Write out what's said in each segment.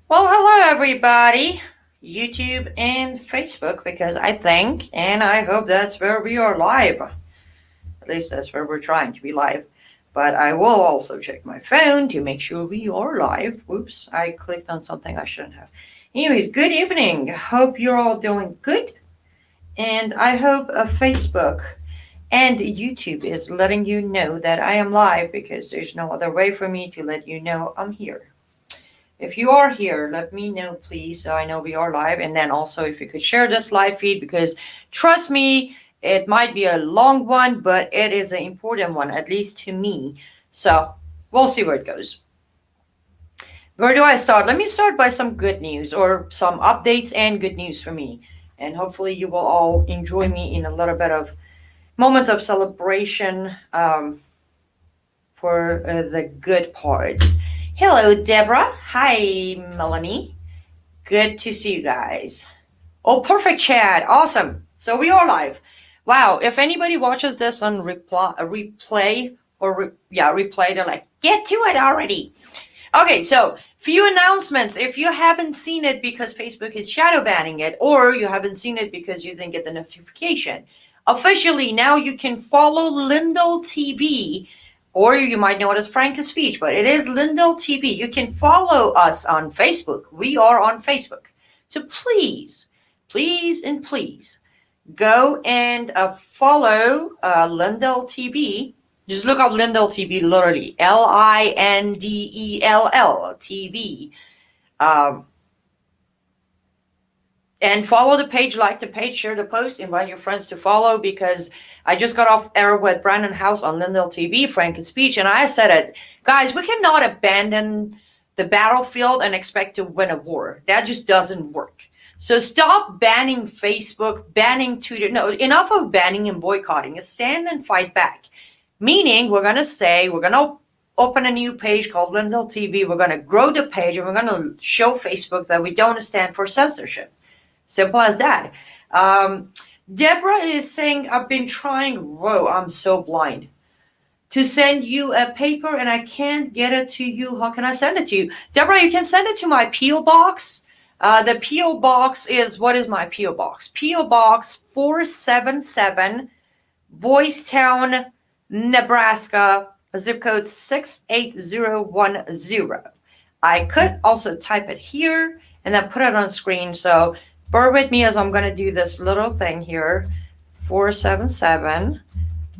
Well, hello everybody, YouTube and Facebook, because I think and I hope that's where we are live. At least that's where we're trying to be live. But I will also check my phone to make sure we are live. Whoops, I clicked on something I shouldn't have. Anyways, good evening. Hope you're all doing good. And I hope Facebook and YouTube is letting you know that I am live because there's no other way for me to let you know I'm here. If you are here, let me know, please, so I know we are live. And then also, if you could share this live feed, because trust me, it might be a long one, but it is an important one, at least to me. So we'll see where it goes. Where do I start? Let me start by some good news or some updates and good news for me. And hopefully, you will all enjoy me in a little bit of moment of celebration for the good parts. Hello, Deborah. Hi, Melanie. Good to see you guys. Oh, perfect chat. Awesome. So we are live. Wow. If anybody watches this on replay replay, they're like, get to it already. Okay, so few announcements. If you haven't seen it because Facebook is shadow banning it, or you haven't seen it because you didn't get the notification, officially now you can follow Lindell TV, or you might know it as Frank Speech, but it is Lindell TV. You can follow us on Facebook. We are on Facebook. So please, and please go and follow Lindell TV. Just look up Lindell TV, literally Lindell TV, um, and follow the page, like the page, share the post, invite your friends to follow. Because I just got off air with Brandon House on Lindell TV, Frank Speech, and I said it, guys, we cannot abandon the battlefield and expect to win a war. That just doesn't work. So stop banning Facebook, banning Twitter. No, enough of banning and boycotting. Stand and fight back. Meaning, we're going to open a new page called Lindell TV. We're going to grow the page, and we're going to show Facebook that we don't stand for censorship. Simple as that. Deborah is saying, I've been trying, whoa, I'm so blind, to send you a paper and I can't get it to you. How can I send it to you? Deborah, you can send it to my P.O. box. The P.O. box is, what is my P.O. box? P.O. box 477, Boys Town, Nebraska, zip code 68010. I could also type it here and then put it on screen. So bear with me as I'm going to do this little thing here. 477,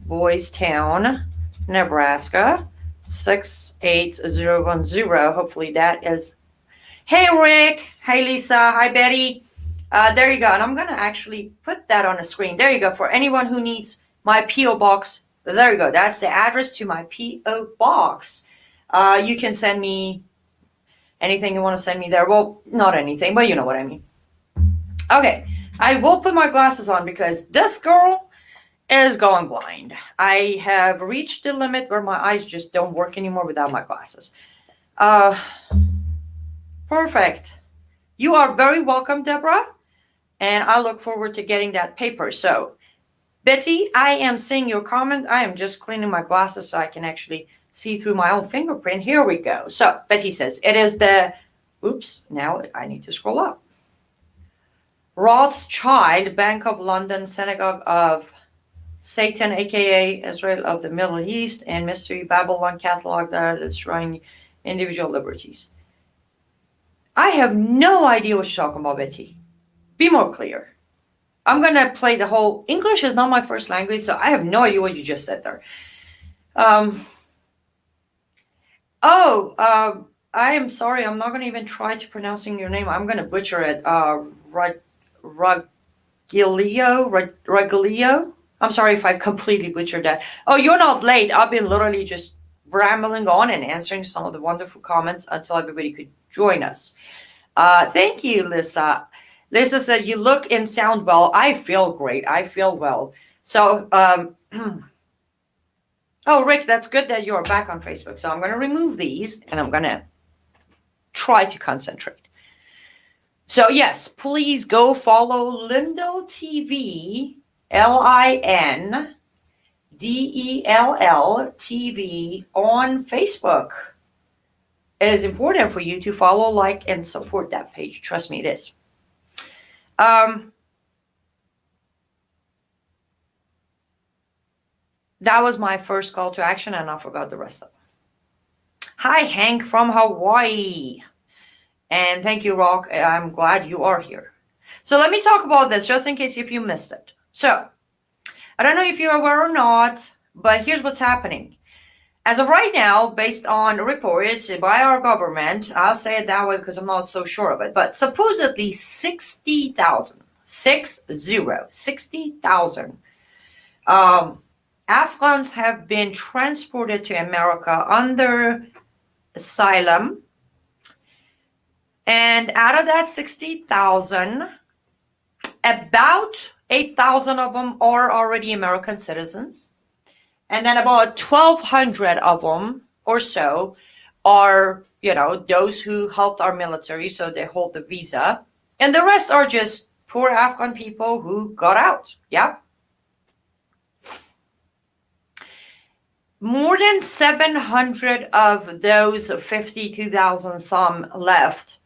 Boys Town, Nebraska, 68010. Hopefully that is. Hey, Rick. Hey, Lisa. Hi, Betty. There you go. And I'm going to actually put that on the screen. There you go. For anyone who needs my P.O. box, there you go. That's the address to my P.O. box. You can send me anything you want to send me there. Well, not anything, but you know what I mean. Okay. I will put my glasses on because this girl is going blind. I have reached the limit where my eyes just don't work anymore without my glasses. Perfect. You are very welcome, Deborah. And I look forward to getting that paper. So, Betty, I am seeing your comment. I am just cleaning my glasses so I can actually see through my own fingerprint. Here we go. So, Betty says, it is the, oops, now I need to scroll up. Rothschild, Bank of London, Synagogue of Satan, aka Israel of the Middle East, and Mystery Babylon catalog that are destroying individual liberties. I have no idea what you're talking about, Betty. Be more clear. I'm going to play the whole, English is not my first language, so I have no idea what you just said there. I am sorry. I'm not going to even try to pronouncing your name. I'm going to butcher it. Rugilio. I'm sorry if I completely butchered that. Oh, you're not late. I've been literally just rambling on and answering some of the wonderful comments until everybody could join us. Thank you, Lisa. Lisa said, you look and sound well. I feel great. I feel well. So, oh, Rick, that's good that you're back on Facebook. So I'm going to remove these and I'm going to try to concentrate. So, yes, please go follow Lindell TV, Lindell TV on Facebook. it is important for you to follow, like, and support that page. Trust me, it is. That was my first call to action, and I forgot the rest of it. Hi, Hank from Hawaii. And thank you, Rock. I'm glad you are here. So let me talk about this just in case if you missed it. So I don't know if you're aware or not, but here's what's happening. As of right now, based on reports by our government, I'll say it that way because I'm not so sure of it, but supposedly 60,000, 60,000 Afghans have been transported to America under asylum. And out of that 60,000, about 8,000 of them are already American citizens. And then about 1,200 of them or so are, those who helped our military, so they hold the visa. And the rest are just poor Afghan people who got out. Yeah. More than 700 of those 52,000 some left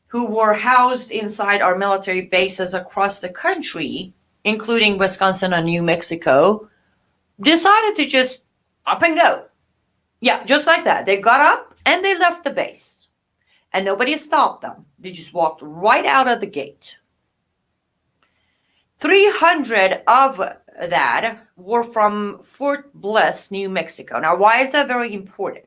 who were housed inside our military bases across the country, including Wisconsin and New Mexico, decided to just up and go. Yeah, just like that. They got up and they left the base. And nobody stopped them. They just walked right out of the gate. 300 of that were from Fort Bliss, New Mexico. Now, why is that very important?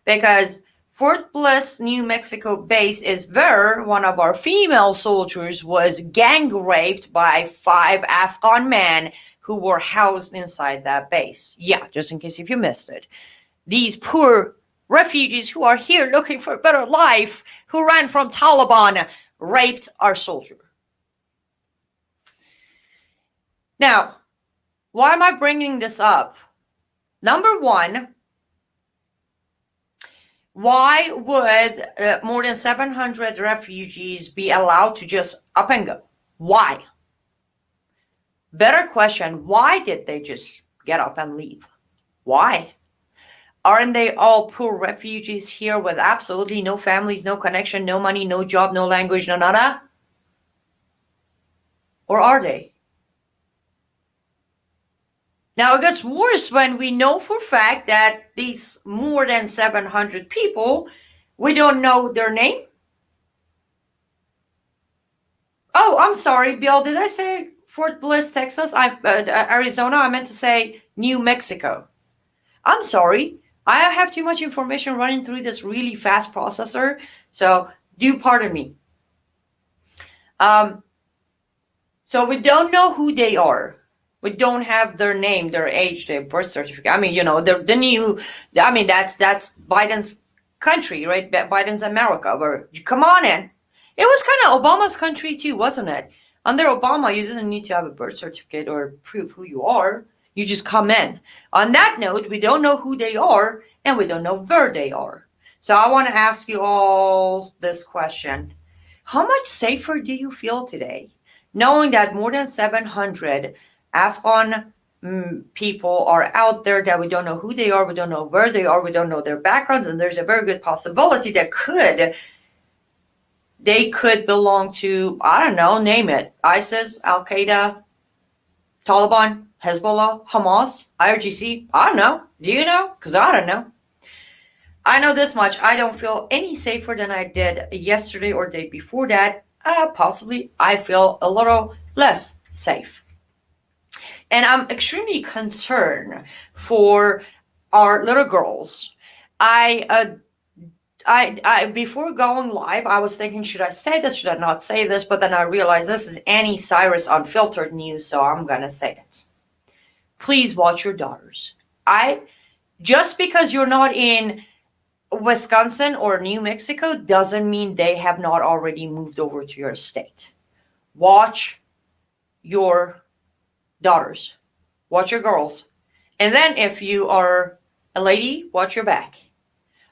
Because Fort Bliss, New Mexico base is where one of our female soldiers was gang raped by 5 Afghan men who were housed inside that base. Yeah, just in case if you missed it. These poor refugees who are here looking for a better life, who ran from Taliban, raped our soldier. Now, why am I bringing this up? Number one, why would more than 700 refugees be allowed to just up and go? Why? Better question, why did they just get up and leave? Why? Aren't they all poor refugees here with absolutely no families, no connection, no money, no job, no language, no nada? Or are they? Now, it gets worse when we know for a fact that these more than 700 people, we don't know their name. Oh, I'm sorry, Bill. Did I say Fort Bliss, Texas? Arizona? I meant to say New Mexico. I'm sorry. I have too much information running through this really fast processor, so do pardon me. So we don't know who they are. We don't have their name, their age, their birth certificate. I mean, the new, that's Biden's country, right? Biden's America, where you come on in. It was kind of Obama's country too, wasn't it? Under Obama, you didn't need to have a birth certificate or prove who you are. You just come in. On that note, we don't know who they are and we don't know where they are. So I want to ask you all this question. How much safer do you feel today, knowing that more than 700 Afghan people are out there that we don't know who they are, we don't know where they are, we don't know their backgrounds, and there's a very good possibility that they could belong to, I don't know, name it, ISIS, Al-Qaeda, Taliban, Hezbollah, Hamas, IRGC, I don't know. Do you know? Because I don't know. I know this much. I don't feel any safer than I did yesterday or day before that. Possibly I feel a little less safe. And I'm extremely concerned for our little girls. I before going live, I was thinking, should I say this? Should I not say this? But then I realized this is Annie Cyrus Unfiltered News, so I'm going to say it. Please watch your daughters. Just because you're not in Wisconsin or New Mexico doesn't mean they have not already moved over to your state. Watch your daughters. Watch your girls. And then if you are a lady, watch your back.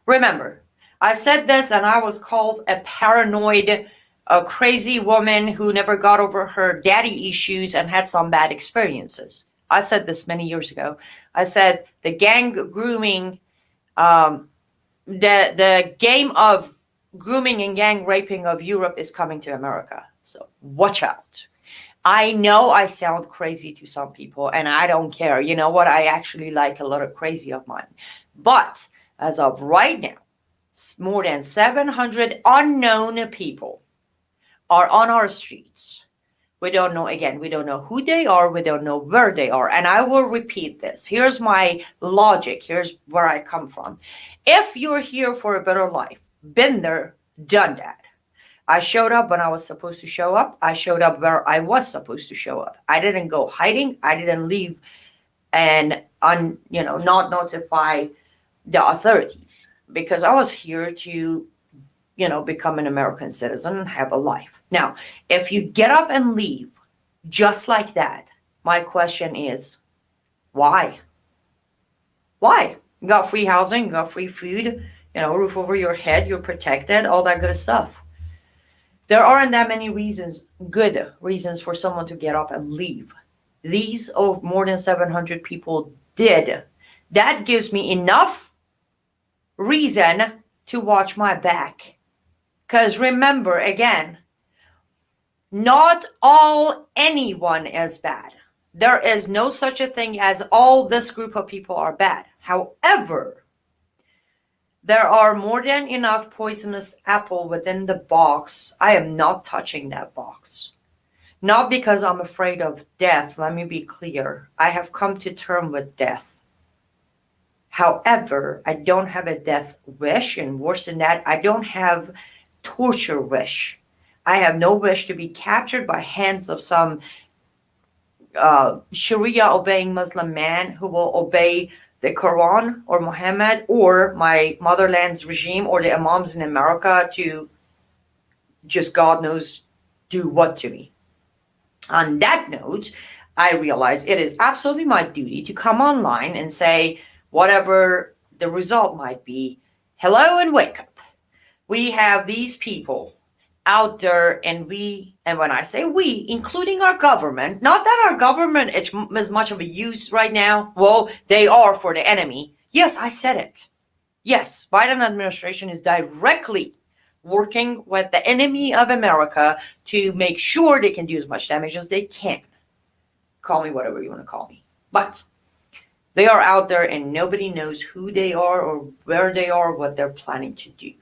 Remember, I said this and I was called a paranoid, a crazy woman who never got over her daddy issues and had some bad experiences. I said this many years ago. I said the gang grooming the game of grooming and gang raping of Europe is coming to America. So watch out. I know I sound crazy to some people, and I don't care. You know what? I actually like a lot of crazy of mine. But as of right now, more than 700 unknown people are on our streets. We don't know, again, we don't know who they are, we don't know where they are. And I will repeat this. Here's my logic, here's where I come from. If you're here for a better life, been there, done that. I showed up when I was supposed to show up. I showed up where I was supposed to show up. I didn't go hiding. I didn't leave and not notify the authorities, because I was here to become an American citizen and have a life. Now, if you get up and leave just like that, my question is, why? Why? You got free housing, you got free food, roof over your head, you're protected, all that good stuff. There aren't that many good reasons for someone to get up and leave. These more than 700 people did. That gives me enough reason to watch my back. Because remember, again, not anyone is bad. There is no such a thing as all this group of people are bad. However, there are more than enough poisonous apple within the box. I am not touching that box. Not because I'm afraid of death. Let me be clear. I have come to terms with death. However, I don't have a death wish, and worse than that, I don't have torture wish. I have no wish to be captured by hands of some Sharia obeying Muslim man who will obey the Quran or Muhammad or my motherland's regime or the imams in America to just God knows do what to me. On that note, I realize it is absolutely my duty to come online and say whatever the result might be, hello and wake up. We have these people out there, and when I say we, including our government, not that our government is much of a use right now. Well, they are for the enemy. Yes, I said it. Yes, Biden administration is directly working with the enemy of America to make sure they can do as much damage as they can. Call me whatever you want to call me. But they are out there and nobody knows who they are or where they are, what they're planning to do.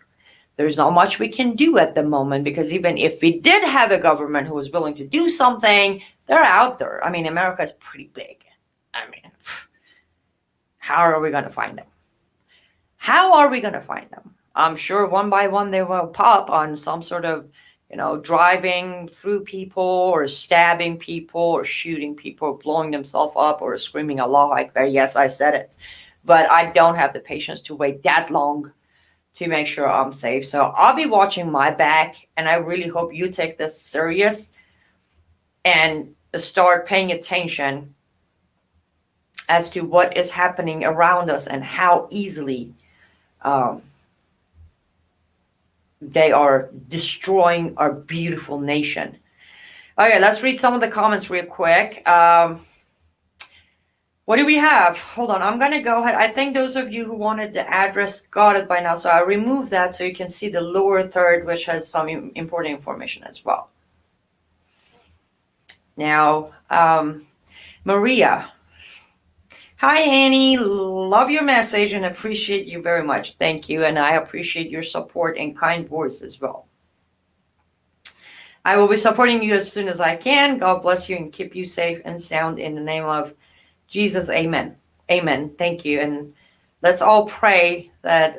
There's not much we can do at the moment, because even if we did have a government who was willing to do something, they're out there. I mean, America is pretty big. I mean, how are we going to find them? How are we going to find them? I'm sure one by one they will pop on some sort of, driving through people or stabbing people or shooting people, or blowing themselves up or screaming Allah Akbar. Yes, I said it. But I don't have the patience to wait that long to make sure I'm safe. So I'll be watching my back, and I really hope you take this serious and start paying attention as to what is happening around us and how easily they are destroying our beautiful nation. Okay, let's read some of the comments real quick. What do we have? Hold on, I'm going to go ahead. I think those of you who wanted the address got it by now, so I removed that so you can see the lower third, which has some important information as well. Now, Maria. Hi, Annie. Love your message and appreciate you very much. Thank you, and I appreciate your support and kind words as well. I will be supporting you as soon as I can. God bless you and keep you safe and sound in the name of Jesus. Amen. Amen. Thank you. And let's all pray that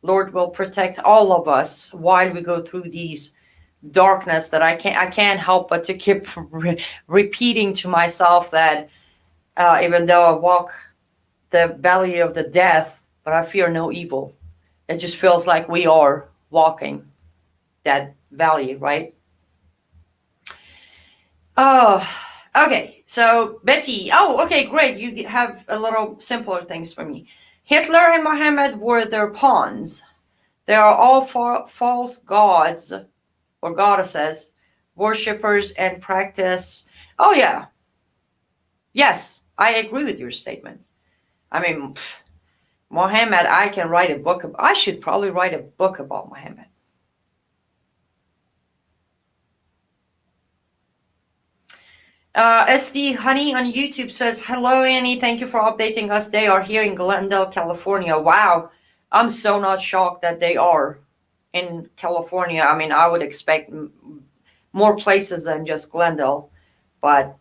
Lord will protect all of us while we go through these darkness that I can't help but to keep repeating to myself that even though I walk the valley of the death, but I fear no evil. It just feels like we are walking that valley, right? Oh, okay. So Betty, okay, great. You have a little simpler things for me. Hitler and Muhammad were their pawns. They are all false gods or goddesses, worshippers, and practice. Oh, yeah. Yes, I agree with your statement. I mean, Mohammed, I can write a book. I should probably write a book about Mohammed. SD Honey on YouTube says, hello, Annie. Thank you for updating us. They are here in Glendale, California. Wow. I'm so not shocked that they are in California. I mean, I would expect more places than just Glendale. But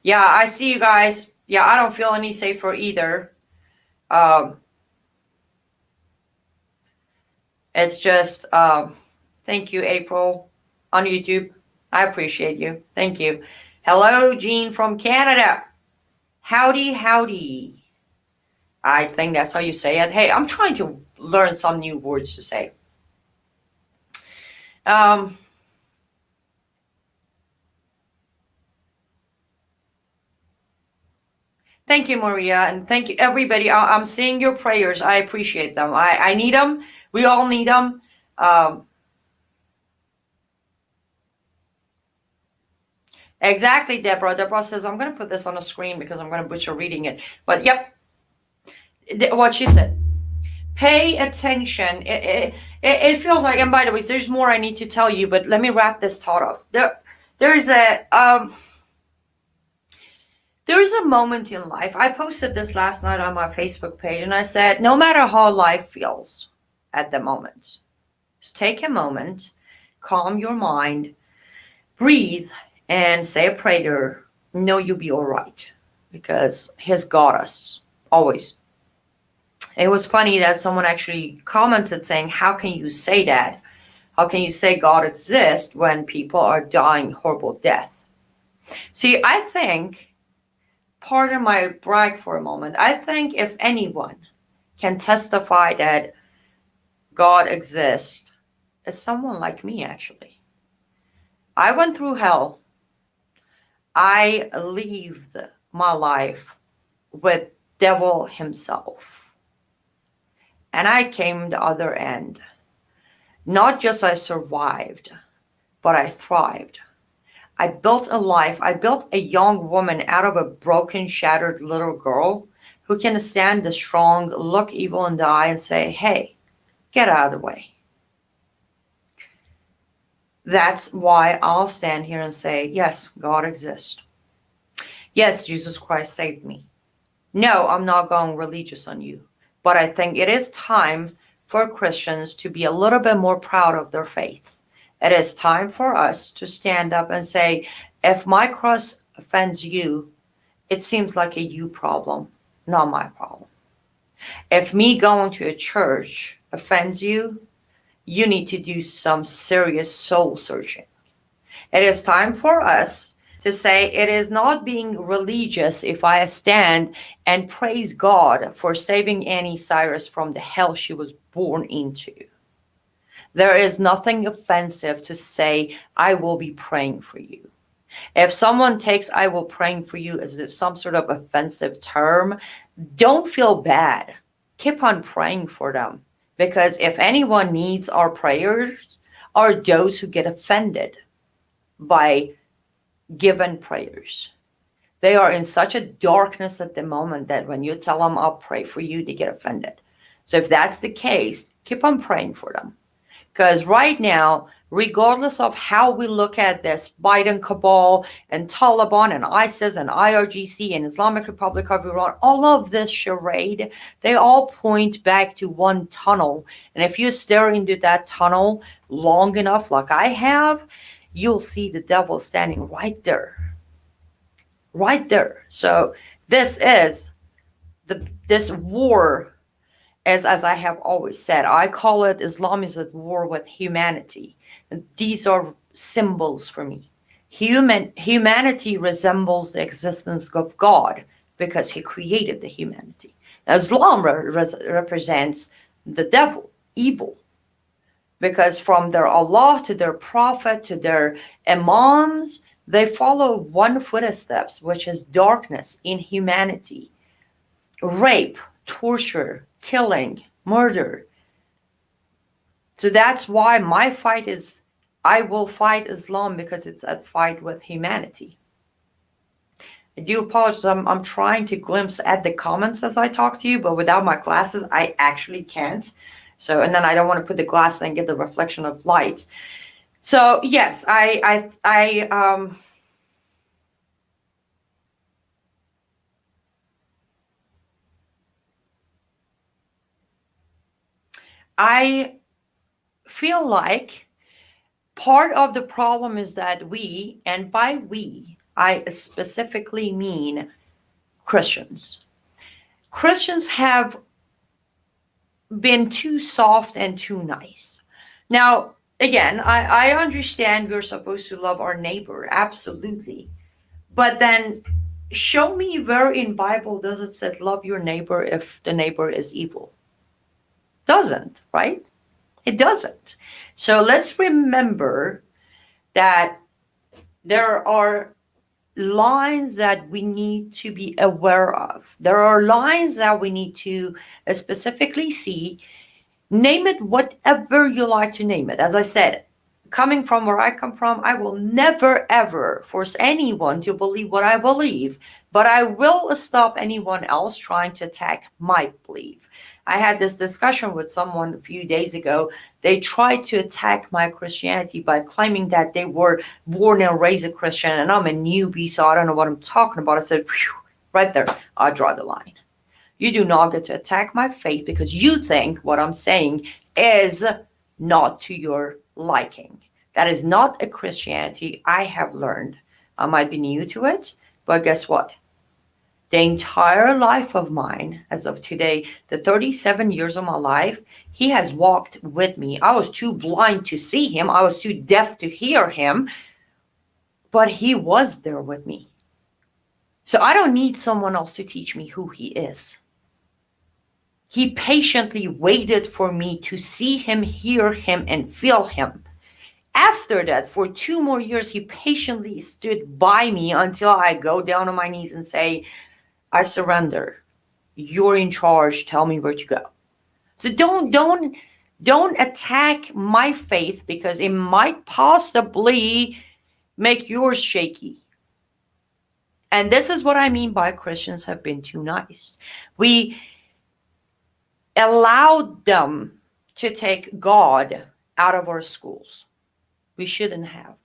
yeah, I see you guys. Yeah, I don't feel any safer either. Um, it's just, thank you, April, on YouTube. I appreciate you. Thank you. Hello, Jean from Canada. Howdy, howdy. I think that's how you say it. Hey, I'm trying to learn some new words to say. Um, Thank you, Maria, and thank you, everybody. I'm seeing your prayers. I appreciate them. I need them. We all need them. Um, exactly, Deborah. Deborah says, I'm going to put this on a screen because I'm going to butcher reading it. But yep, what she said. Pay attention. It feels like, and by the way, there's more I need to tell you, but let me wrap this thought up. There's a moment in life. I posted this last night on my Facebook page, and I said, no matter how life feels at the moment, just take a moment, calm your mind, breathe, and say a prayer. Know you'll be all right because He's got us always. It was funny that someone actually commented saying, how can you say that? How can you say God exists when people are dying horrible death? See, I think, pardon my brag for a moment, I think if anyone can testify that God exists, it's someone like me, actually. I went through hell. I lived my life with devil himself. And I came the other end. Not just I survived, but I thrived. I built a life. I built a young woman out of a broken, shattered little girl who can stand the strong, look evil in the eye and say, hey, get out of the way. That's why I'll stand here and say, yes, God exists. Yes, Jesus Christ saved me. No, I'm not going religious on you. But I think it is time for Christians to be a little bit more proud of their faith. It is time for us to stand up and say, if my cross offends you, it seems like a you problem, not my problem. If me going to a church offends you, you need to do some serious soul searching. It is time for us to say it is not being religious if I stand and praise God for saving Annie Cyrus from the hell she was born into. There is nothing offensive to say, I will be praying for you. If someone takes I will praying for you as some sort of offensive term, don't feel bad. Keep on praying for them. Because if anyone needs our prayers, are those who get offended by given prayers. They are in such a darkness at the moment that when you tell them, I'll pray for you, they get offended. So if that's the case, keep on praying for them. Because right now, regardless of how we look at this Biden cabal and Taliban and ISIS and IRGC and Islamic Republic of Iran, all of this charade, they all point back to one tunnel. And if you stare into that tunnel long enough, like I have, you'll see the devil standing right there. Right there. So this is this war, as I have always said, I call it Islam is at war with humanity. And these are symbols for me. Humanity resembles the existence of God because he created the humanity. Islam represents the devil, evil. Because from their Allah to their prophet to their imams, they follow one footsteps, which is darkness, inhumanity, rape, torture, killing, murder. So that's why my fight is, I will fight Islam because it's a fight with humanity. I do apologize. I'm trying to glimpse at the comments as I talk to you, but without my glasses, I actually can't. So, and then I don't want to put the glasses and get the reflection of light. So, yes, I feel like part of the problem is that we, and by we, I specifically mean Christians. Christians have been too soft and too nice. Now, again, I understand we're supposed to love our neighbor, absolutely. But then show me where in Bible does it say love your neighbor if the neighbor is evil? Doesn't, right? It doesn't. So let's remember that there are lines that we need to be aware of. There are lines that we need to specifically see. Name it whatever you like to name it. As I said, coming from where I come from, I will never ever force anyone to believe what I believe, but I will stop anyone else trying to attack my belief. I had this discussion with someone a few days ago. They tried to attack my Christianity by claiming that they were born and raised a Christian and I'm a newbie, so I don't know what I'm talking about. I said, phew, right there, I draw the line. You do not get to attack my faith because you think what I'm saying is not to your liking. That is not a Christianity I have learned. I might be new to it, but guess what? The entire life of mine, as of today, the 37 years of my life, he has walked with me. I was too blind to see him. I was too deaf to hear him, but he was there with me. So I don't need someone else to teach me who he is. He patiently waited for me to see him, hear him, and feel him. After that, for 2 more years, he patiently stood by me until I go down on my knees and say, I surrender. You're in charge. Tell me where to go. So don't attack my faith because it might possibly make yours shaky. And this is what I mean by Christians have been too nice. We allowed them to take God out of our schools. We shouldn't have.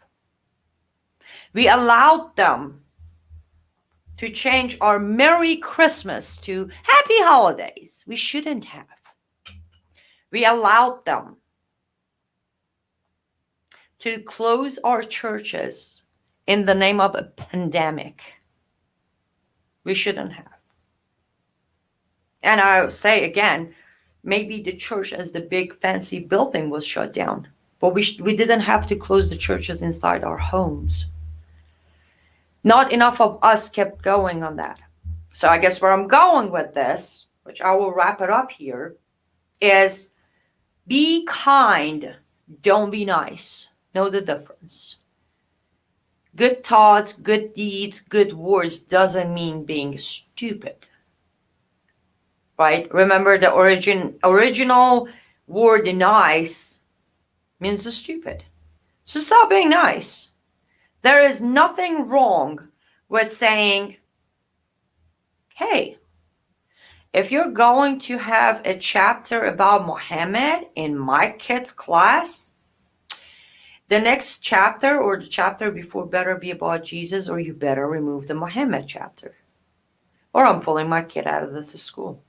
We allowed them to change our Merry Christmas to Happy Holidays. We shouldn't have. We allowed them to close our churches in the name of a pandemic. We shouldn't have. And I'll say again, maybe the church as the big fancy building was shut down, but we didn't have to close the churches inside our homes. Not enough of us kept going on that. So I guess where I'm going with this, which I will wrap it up here, is be kind, don't be nice. Know the difference. Good thoughts, good deeds, good words doesn't mean being stupid. Right? Remember the original word nice means stupid. So stop being nice. There is nothing wrong with saying, hey, if you're going to have a chapter about Muhammad in my kid's class, the next chapter or the chapter before better be about Jesus, or you better remove the Muhammad chapter. Or I'm pulling my kid out of this school.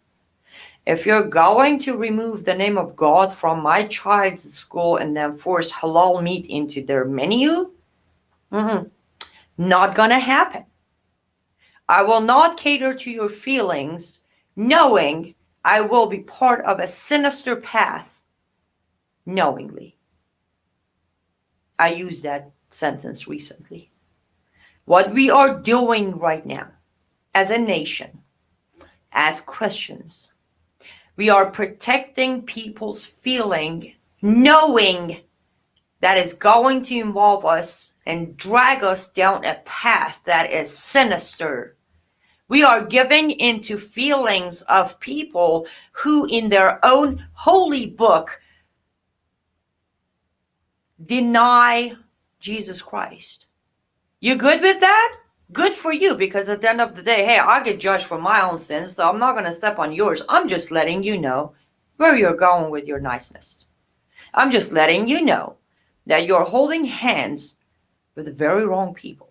If you're going to remove the name of God from my child's school and then force halal meat into their menu, not gonna happen. I will not cater to your feelings, knowing I will be part of a sinister path, knowingly. I used that sentence recently. What we are doing right now as a nation, as Christians, we are protecting people's feeling, knowing that is going to involve us and drag us down a path that is sinister. We are giving into feelings of people who in their own holy book deny Jesus Christ. You good with that? Good for you, because at the end of the day, hey, I get judged for my own sins, so I'm not going to step on yours. I'm just letting you know where you're going with your niceness. I'm just letting you know that you're holding hands with the very wrong people.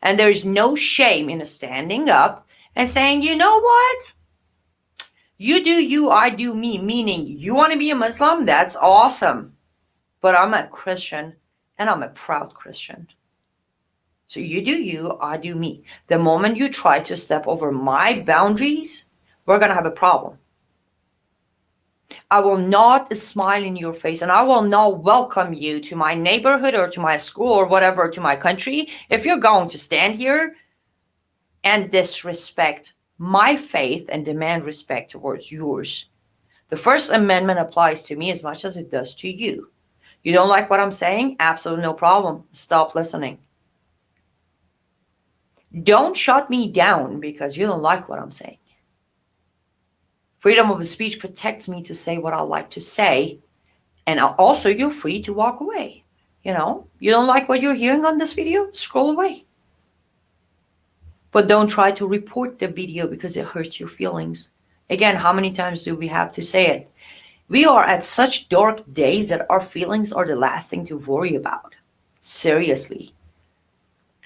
And there's no shame in standing up and saying, you know what? You do you, I do me, meaning you want to be a Muslim? That's awesome. But I'm a Christian, and I'm a proud Christian. So you do you, I do me. The moment you try to step over my boundaries, we're going to have a problem. I will not smile in your face, and I will not welcome you to my neighborhood or to my school or whatever, to my country, if you're going to stand here and disrespect my faith and demand respect towards yours. The First Amendment applies to me as much as it does to you. You don't like what I'm saying? Absolutely no problem. Stop listening. Don't shut me down because you don't like what I'm saying. Freedom of speech protects me to say what I like to say. And also, you're free to walk away. You don't like what you're hearing on this video? Scroll away. But don't try to report the video because it hurts your feelings. Again, how many times do we have to say it? We are at such dark days that our feelings are the last thing to worry about. Seriously.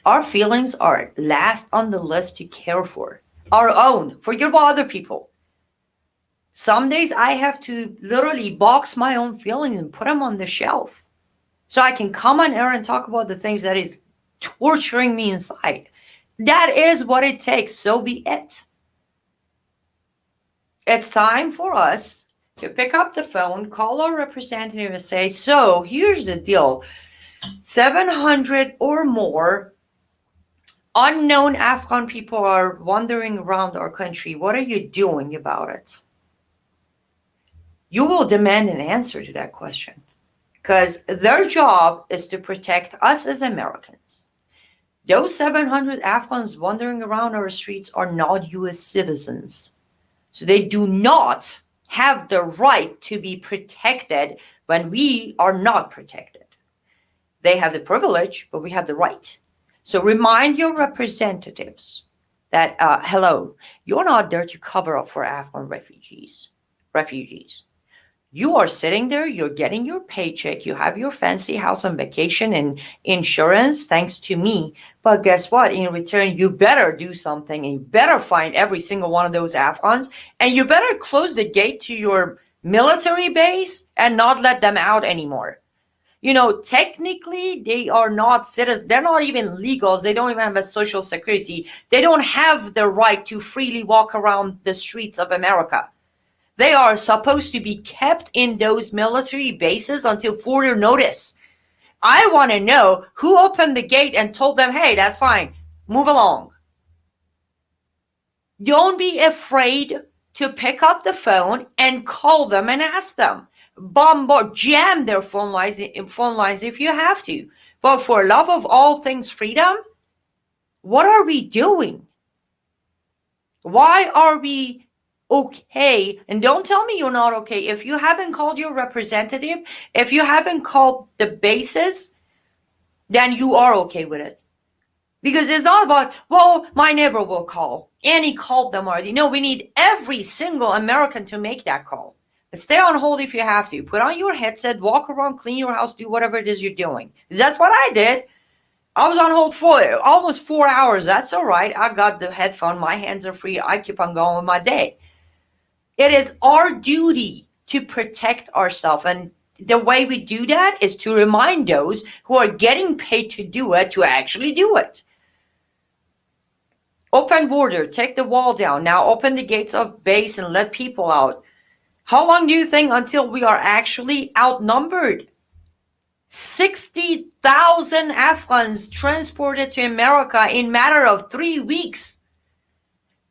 Our feelings are last on the list to care for. Our own. Forget about other people. Some days I have to literally box my own feelings and put them on the shelf so I can come on air and talk about the things that is torturing me inside. That is what it takes. So be it. It's time for us to pick up the phone, call our representative and say, so here's the deal. 700 or more unknown Afghan people are wandering around our country. What are you doing about it? You will demand an answer to that question, because their job is to protect us as Americans. Those 700 Afghans wandering around our streets are not U.S. citizens. So they do not have the right to be protected when we are not protected. They have the privilege, but we have the right. So remind your representatives that, hello, you're not there to cover up for Afghan refugees. You are sitting there, you're getting your paycheck, you have your fancy house on vacation and insurance thanks to me. But guess what? In return, you better do something, and you better find every single one of those Afghans, and you better close the gate to your military base and not let them out anymore. Technically, they are not citizens. They're not even legals. They don't even have a social security. They don't have the right to freely walk around the streets of America. They are supposed to be kept in those military bases until further notice. I want to know who opened the gate and told them, hey, that's fine, move along. Don't be afraid to pick up the phone and call them and ask them. Jam their phone lines if you have to. But for love of all things freedom, what are we doing? Why are we okay? And don't tell me you're not okay. If you haven't called your representative, if you haven't called the bases, then you are okay with it. Because it's not about, well, my neighbor will call. And he called them already. No, we need every single American to make that call. Stay on hold if you have to. Put on your headset, walk around, clean your house, do whatever it is you're doing. That's what I did. I was on hold for almost 4 hours. That's all right. I got the headphone. My hands are free. I keep on going with my day. It is our duty to protect ourselves. And the way we do that is to remind those who are getting paid to do it to actually do it. Open border, take the wall down. Now open the gates of base and let people out. How long do you think until we are actually outnumbered? 60,000 Afghans transported to America in matter of 3 weeks.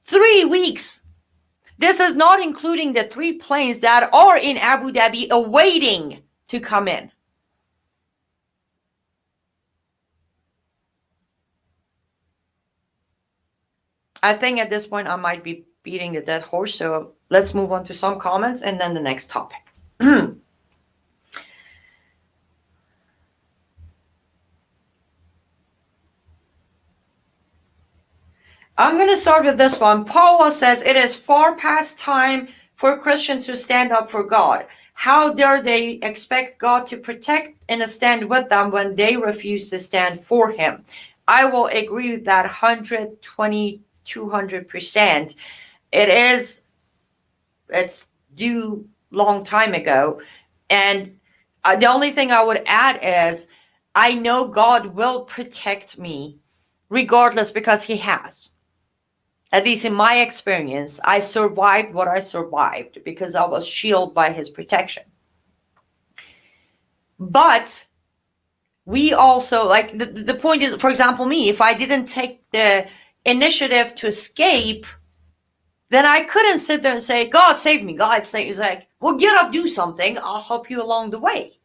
3 weeks. This is not including the 3 planes that are in Abu Dhabi awaiting to come in. I think at this point I might be beating a dead horse, so let's move on to some comments and then the next topic. I'm going to start with this one. Paula says it is far past time for Christians to stand up for God. How dare they expect God to protect and stand with them when they refuse to stand for Him? I will agree with that 120, 200%. It is, it's due long time ago. And the only thing I would add is I know God will protect me regardless because He has. At least in my experience, I survived what I survived because I was shielded by His protection. But we also, like, the point is, for example, me, if I didn't take the initiative to escape, then I couldn't sit there and say, God save me, God save me. It's like, well, get up, do something. I'll help you along the way.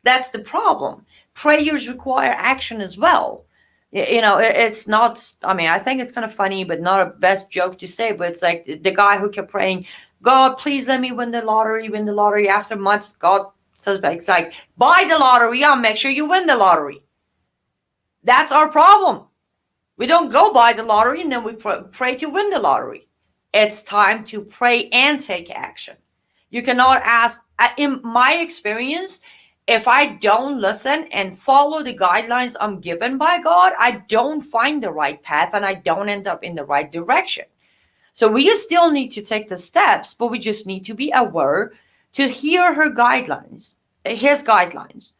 That's the problem. Prayers require action as well. You know, it's not, I mean, I think it's kind of funny, but not a best joke to say, but it's like the guy who kept praying, God, please let me win the lottery, win the lottery. After months, God says back, it's like, buy the lottery, I'll make sure you win the lottery. That's our problem. We don't go buy the lottery and then we pray to win the lottery. It's time to pray and take action. You cannot ask, in my experience, if I don't listen and follow the guidelines I'm given by God, I don't find the right path and I don't end up in the right direction. So we still need to take the steps, but we just need to be aware to hear her guidelines, his guidelines,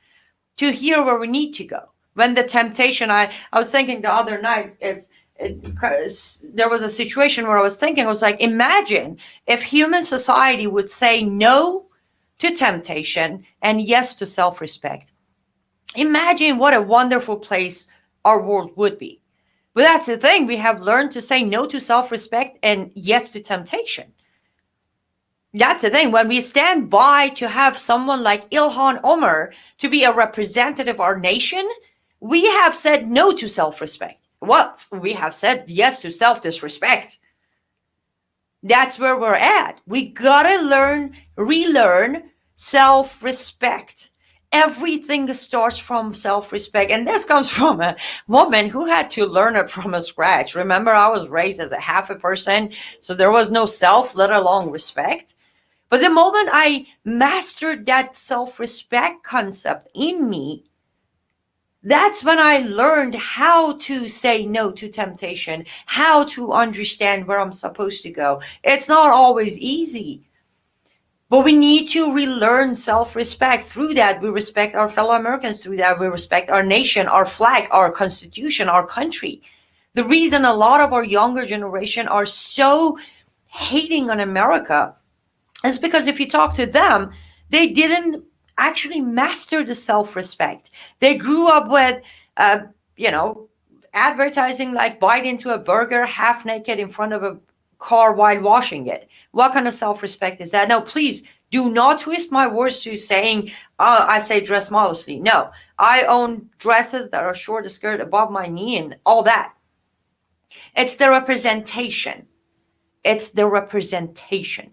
to hear where we need to go. When the temptation, I was thinking the other night, there was a situation where I was thinking, I was like, imagine if human society would say no to temptation and yes to self-respect. Imagine what a wonderful place our world would be. But that's the thing, we have learned to say no to self-respect and yes to temptation. That's the thing. When we stand by to have someone like Ilhan Omar to be a representative of our nation, we have said no to self-respect. Well, we have said yes to self-disrespect. That's where we're at. We gotta relearn self-respect. Everything starts from self-respect. And this comes from a woman who had to learn it from a scratch. Remember, I was raised as a half a person, so there was no self, let alone respect. But the moment I mastered that self-respect concept in me, that's when I learned how to say no to temptation, how to understand where I'm supposed to go. It's not always easy, but we need to relearn self-respect. Through that, we respect our fellow Americans. Through that, we respect our nation, our flag, our constitution, our country. The reason a lot of our younger generation are so hating on America is because if you talk to them, they didn't actually master the self-respect. They grew up with, you know, advertising like bite into a burger half naked in front of a car while washing it. What kind of self-respect is that? No, please do not twist my words to saying, I say dress modestly. No, I own dresses that are short skirt above my knee and all that. It's the representation. It's the representation.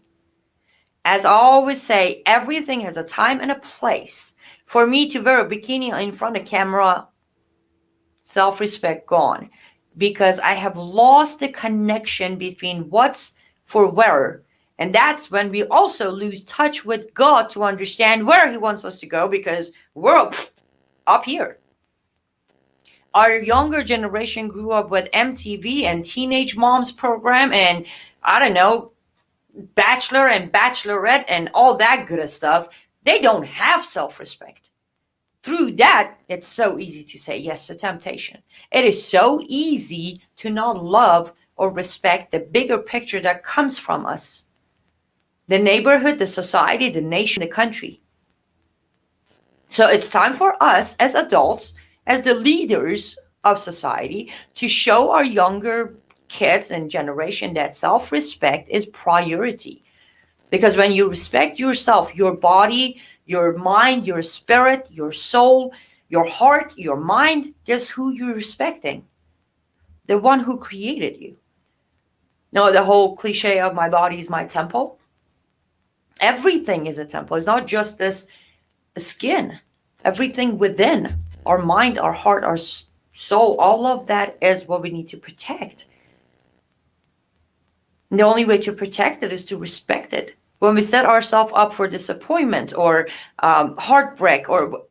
As I always say, everything has a time and a place. For me to wear a bikini in front of camera, self-respect gone. Because I have lost the connection between what's for where. And that's when we also lose touch with God to understand where He wants us to go, because we're up here. Our younger generation grew up with MTV and Teenage Moms program and, I don't know, Bachelor and Bachelorette and all that good stuff. They don't have self-respect. Through that, it's so easy to say yes to temptation. It is so easy to not love or respect the bigger picture that comes from us. The neighborhood, the society, the nation, the country. So it's time for us as adults, as the leaders of society, to show our younger kids and generation that self-respect is priority. Because when you respect yourself, your body, your mind, your spirit, your soul, your heart, your mind, guess who you're respecting? The one who created you. No, the whole cliche of my body is my temple. Everything is a temple. It's not just this skin. Everything within, our mind, our heart, our soul, all of that is what we need to protect. And the only way to protect it is to respect it. When we set ourselves up for disappointment or heartbreak or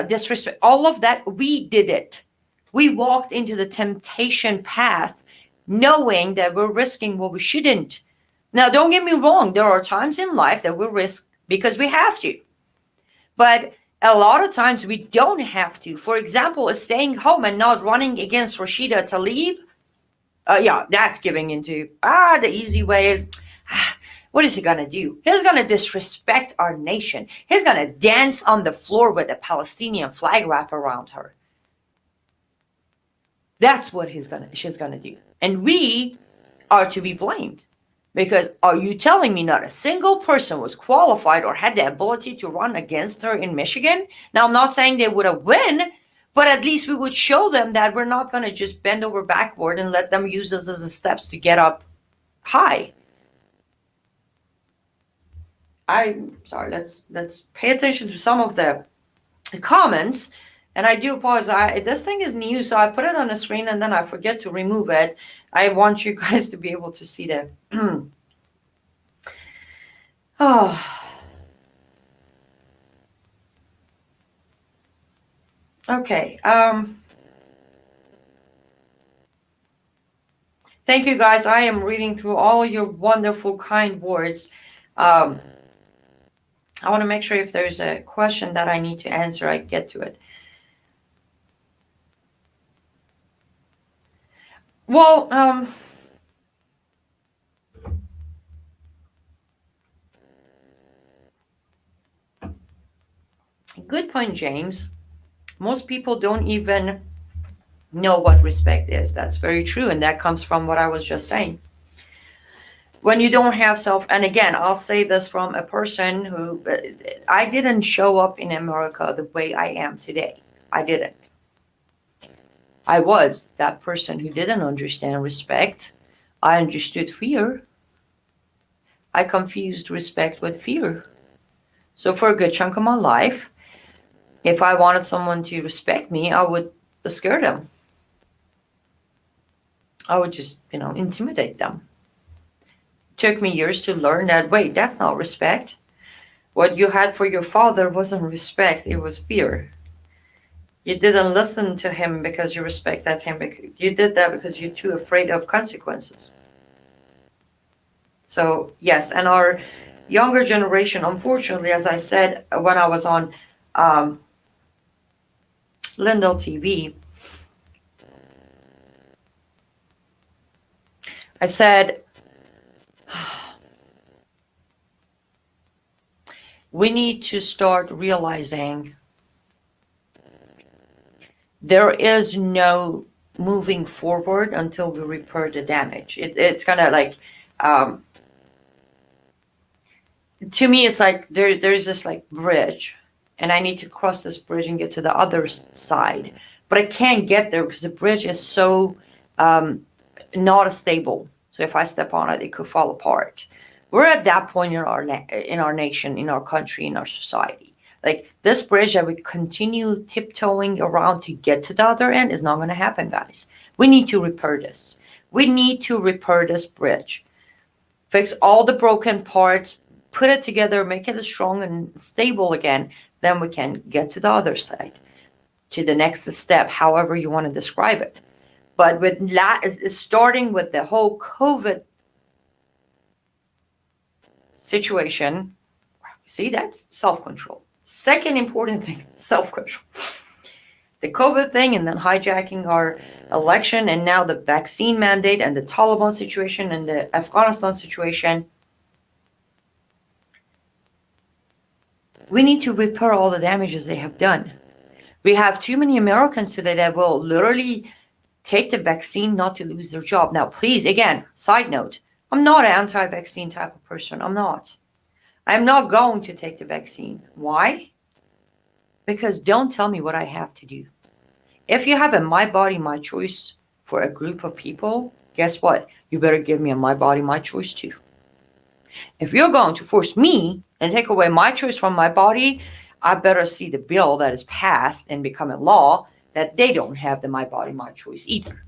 disrespect, all of that, we did it. We walked into the temptation path knowing that we're risking what we shouldn't. Now, don't get me wrong, there are times in life that we risk because we have to. But a lot of times we don't have to. For example, staying home and not running against Rashida Tlaib. Yeah, that's giving into, the easy way is, what is he going to do? He's going to disrespect our nation. He's going to dance on the floor with a Palestinian flag wrapped around her. That's what she's going to do. And we are to be blamed. Because are you telling me not a single person was qualified or had the ability to run against her in Michigan? Now, I'm not saying they would have won, but at least we would show them that we're not going to just bend over backward and let them use us as a steps to get up high. I'm sorry, let's pay attention to some of the comments. And I do apologize. This thing is new, so I put it on the screen and then I forget to remove it. I want you guys to be able to see that. Oh. Okay. Thank you, guys. I am reading through all your wonderful, kind words. I want to make sure if there's a question that I need to answer, I get to it. Well, good point, James. Most people don't even know what respect is. That's very true. And that comes from what I was just saying. When you don't have and again, I'll say this from a person who, I didn't show up in America the way I am today. I didn't. I was that person who didn't understand respect. I understood fear. I confused respect with fear. So for a good chunk of my life, if I wanted someone to respect me, I would scare them. I would just, intimidate them. It took me years to learn that, wait, that's not respect. What you had for your father wasn't respect, it was fear. You didn't listen to him because you respected him. You did that because you're too afraid of consequences. So, yes, and our younger generation, unfortunately, as I said, when I was on Lindell TV, I said, we need to start realizing there is no moving forward until we repair the damage. It's kind of like, to me, it's like there's this like bridge, and I need to cross this bridge and get to the other side. But I can't get there because the bridge is so not stable. So if I step on it, it could fall apart. We're at that point in our nation, in our country, in our society. Like this bridge that we continue tiptoeing around to get to the other end is not going to happen, guys. We need to repair this. We need to repair this bridge. Fix all the broken parts, put it together, make it strong and stable again. Then we can get to the other side, to the next step, however you want to describe it. But with starting with the whole COVID situation, see, that's self-control. Second important thing, self-control. The COVID thing, and then hijacking our election, and now the vaccine mandate, and the Taliban situation, and the Afghanistan situation. We need to repair all the damages they have done. We have too many Americans today that will literally take the vaccine not to lose their job. Now, please, again, side note, I'm not an anti-vaccine type of person. I'm not. I'm not going to take the vaccine. Why? Because don't tell me what I have to do. If you have a my body, my choice for a group of people, guess what? You better give me a my body, my choice too. If you're going to force me and take away my choice from my body, I better see the bill that is passed and become a law that they don't have the my body, my choice either.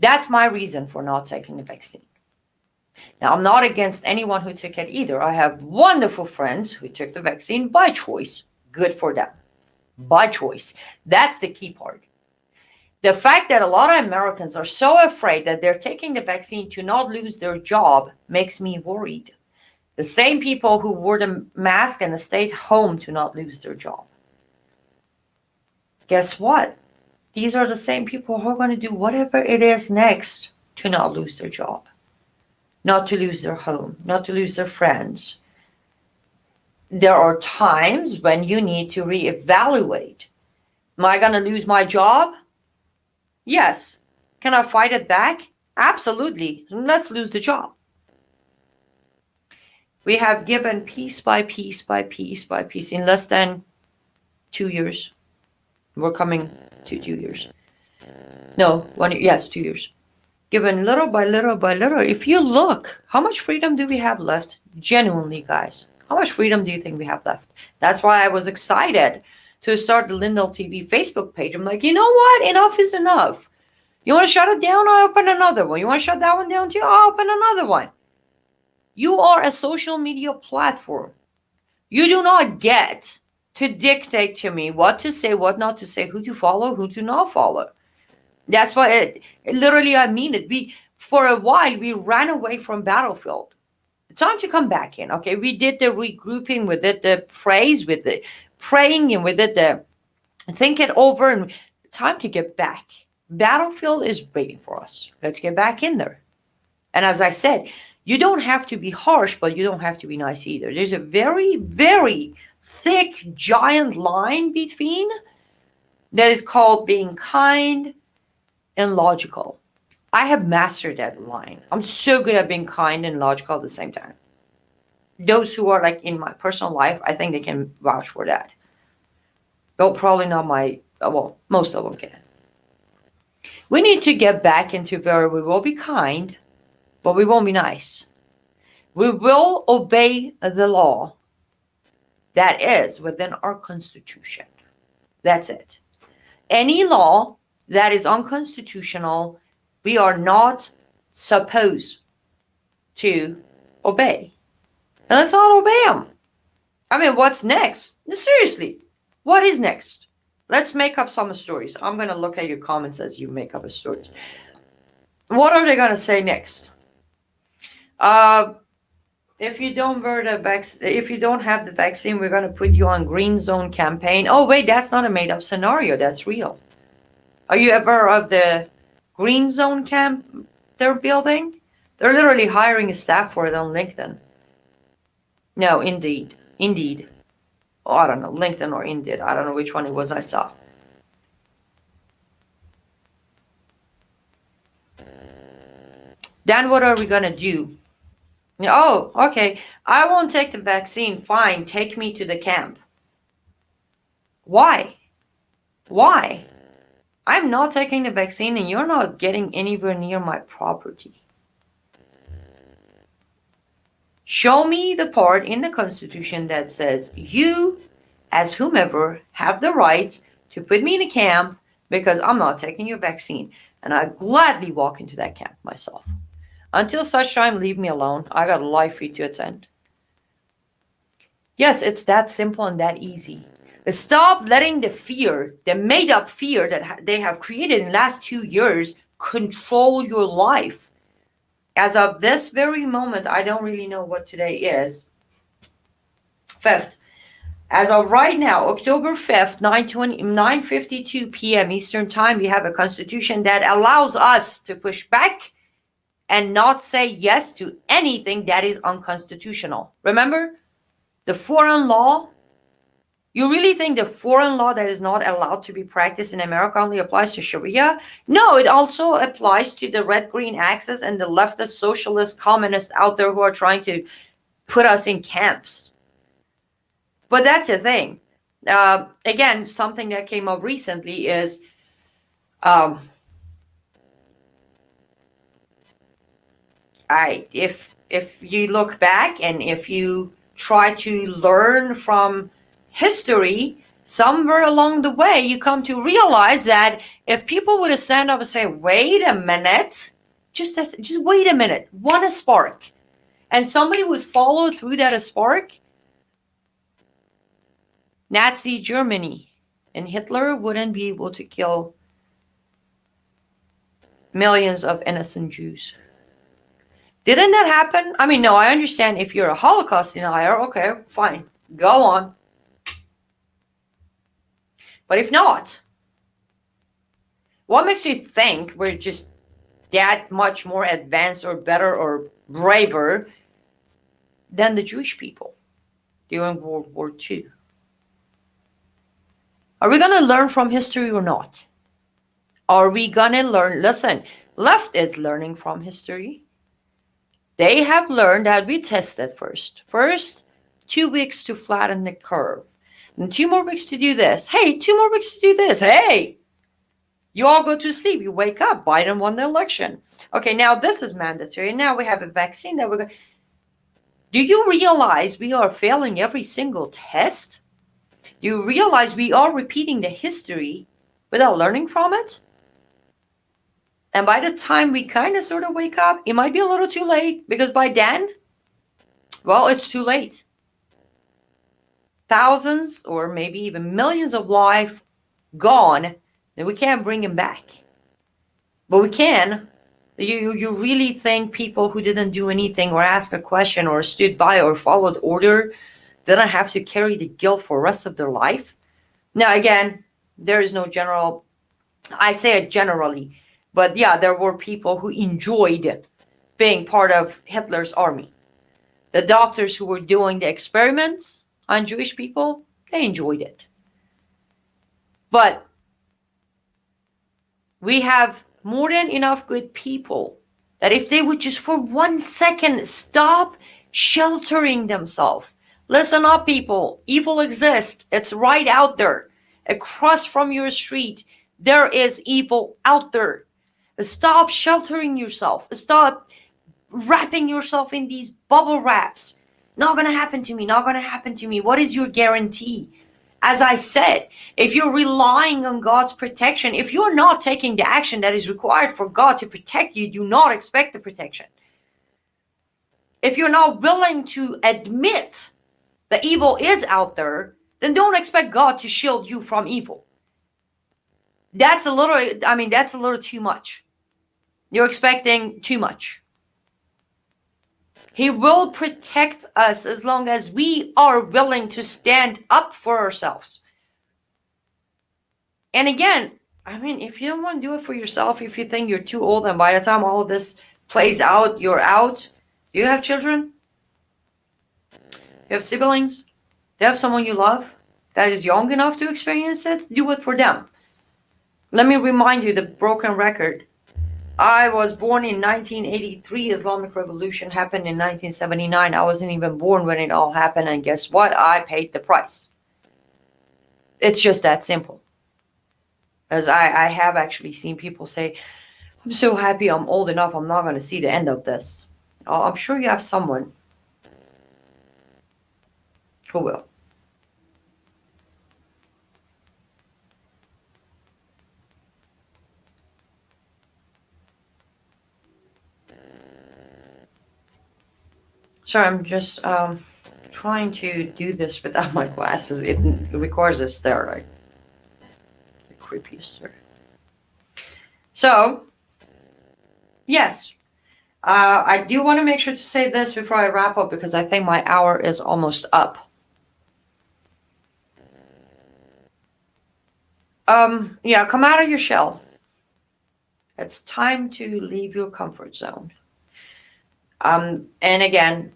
That's my reason for not taking the vaccine. Now, I'm not against anyone who took it either. I have wonderful friends who took the vaccine by choice. Good for them. By choice. That's the key part. The fact that a lot of Americans are so afraid that they're taking the vaccine to not lose their job makes me worried. The same people who wore the mask and stayed home to not lose their job. Guess what? These are the same people who are going to do whatever it is next to not lose their job, not to lose their home, not to lose their friends. There are times when you need to reevaluate. Am I going to lose my job? Yes. Can I fight it back? Absolutely. Let's lose the job. We have given piece by piece by piece by piece in less than 2 years. We're coming to 2 years. No, 1 year. Yes, 2 years. Given little by little by little. If you look, how much freedom do we have left? Genuinely, guys. How much freedom do you think we have left? That's why I was excited to start the Lindell TV Facebook page. I'm like, you know what? Enough is enough. You want to shut it down? I'll open another one. You want to shut that one down too? I'll open another one. You are a social media platform. You do not get to dictate to me what to say, what not to say, who to follow, who to not follow. That's why literally I mean it. For a while, we ran away from battlefield. Time to come back in. Okay, we did the regrouping, we did the praise, with the praying, and we did the think it over, and time to get back. Battlefield is waiting for us. Let's get back in there. And as I said, you don't have to be harsh, but you don't have to be nice either. There's a very, very thick, giant line between that is called being kind and logical. I have mastered that line. I'm so good at being kind and logical at the same time. Those who are like in my personal life, I think they can vouch for that. Though probably not well, most of them can. We need to get back into where we will be kind, but we won't be nice. We will obey the law that is within our Constitution. That's it. Any law that is unconstitutional, we are not supposed to obey. And let's not obey them. I mean, what's next? Seriously, what is next? Let's make up some stories. I'm going to look at your comments as you make up stories. What are they going to say next? If you don't have the vaccine, we're going to put you on green zone campaign. Oh, wait, that's not a made up scenario. That's real. Are you aware of the green zone camp they're building? They're literally hiring staff for it on LinkedIn. No, Indeed. Oh, I don't know, LinkedIn or Indeed. I don't know which one it was I saw. Then what are we going to do? Oh, okay. I won't take the vaccine. Fine. Take me to the camp. Why? Why? I'm not taking the vaccine and you're not getting anywhere near my property. Show me the part in the Constitution that says you, as whomever, have the right to put me in a camp because I'm not taking your vaccine. And I gladly walk into that camp myself. Until such time, leave me alone. I got a life for you to attend. Yes, it's that simple and that easy. Stop letting the fear, the made-up fear that they have created in the last 2 years, control your life. As of this very moment, I don't really know what today is. 5th. As of right now, October 5th, 9:52 p.m. Eastern Time, we have a constitution that allows us to push back and not say yes to anything that is unconstitutional. Remember, the foreign law, you really think the foreign law that is not allowed to be practiced in America only applies to Sharia? No, it also applies to the red-green axis and the leftist, socialist, communists out there who are trying to put us in camps. But that's the thing. Again, something that came up recently is if you look back and if you try to learn from history, somewhere along the way, you come to realize that if people would stand up and say, wait a minute, just wait a minute, one spark, and somebody would follow through that spark, Nazi Germany and Hitler wouldn't be able to kill millions of innocent Jews. Didn't that happen? I mean, no, I understand if you're a Holocaust denier, okay, fine, go on. But if not, what makes you think we're just that much more advanced or better or braver than the Jewish people during World War II? Are we going to learn from history or not? Are we going to learn? Listen, left is learning from history. They have learned that we tested first. First, 2 weeks to flatten the curve. And 2 more weeks to do this. Hey, 2 more weeks to do this. Hey, you all go to sleep. You wake up. Biden won the election. Okay, now this is mandatory. Now we have a vaccine that we're going. Do you realize we are failing every single test? Do you realize we are repeating the history without learning from it? And by the time we kind of sort of wake up, it might be a little too late, because by then, well, it's too late. Thousands or maybe even millions of lives gone, and we can't bring them back. But we can. You really think people who didn't do anything or ask a question or stood by or followed order didn't have to carry the guilt for the rest of their life? Now, again, there is no general, I say it generally, but yeah, there were people who enjoyed being part of Hitler's army. The doctors who were doing the experiments on Jewish people, they enjoyed it. But we have more than enough good people that if they would just for 1 second stop sheltering themselves. Listen up, people. Evil exists. It's right out there. Across from your street, there is evil out there. Stop sheltering yourself. Stop wrapping yourself in these bubble wraps. Not going to happen to me. Not going to happen to me. What is your guarantee? As I said, if you're relying on God's protection, if you're not taking the action that is required for God to protect you, do not expect the protection. If you're not willing to admit that evil is out there, then don't expect God to shield you from evil. That's a little too much. You're expecting too much. He will protect us as long as we are willing to stand up for ourselves. And again, if you don't want to do it for yourself, if you think you're too old and by the time all of this plays out, you're out. Do you have children? You have siblings? Do you have someone you love that is young enough to experience it? Do it for them. Let me remind you the broken record. I was born in 1983. Islamic Revolution happened in 1979. I wasn't even born when it all happened. And guess what? I paid the price. It's just that simple. As I have actually seen people say, I'm so happy I'm old enough. I'm not going to see the end of this. Oh, I'm sure you have someone who will. Sorry, I'm just trying to do this without my glasses. It requires a stare, right? The creepiest stare. So, yes, I do want to make sure to say this before I wrap up, because I think my hour is almost up. Yeah, come out of your shell. It's time to leave your comfort zone. And again,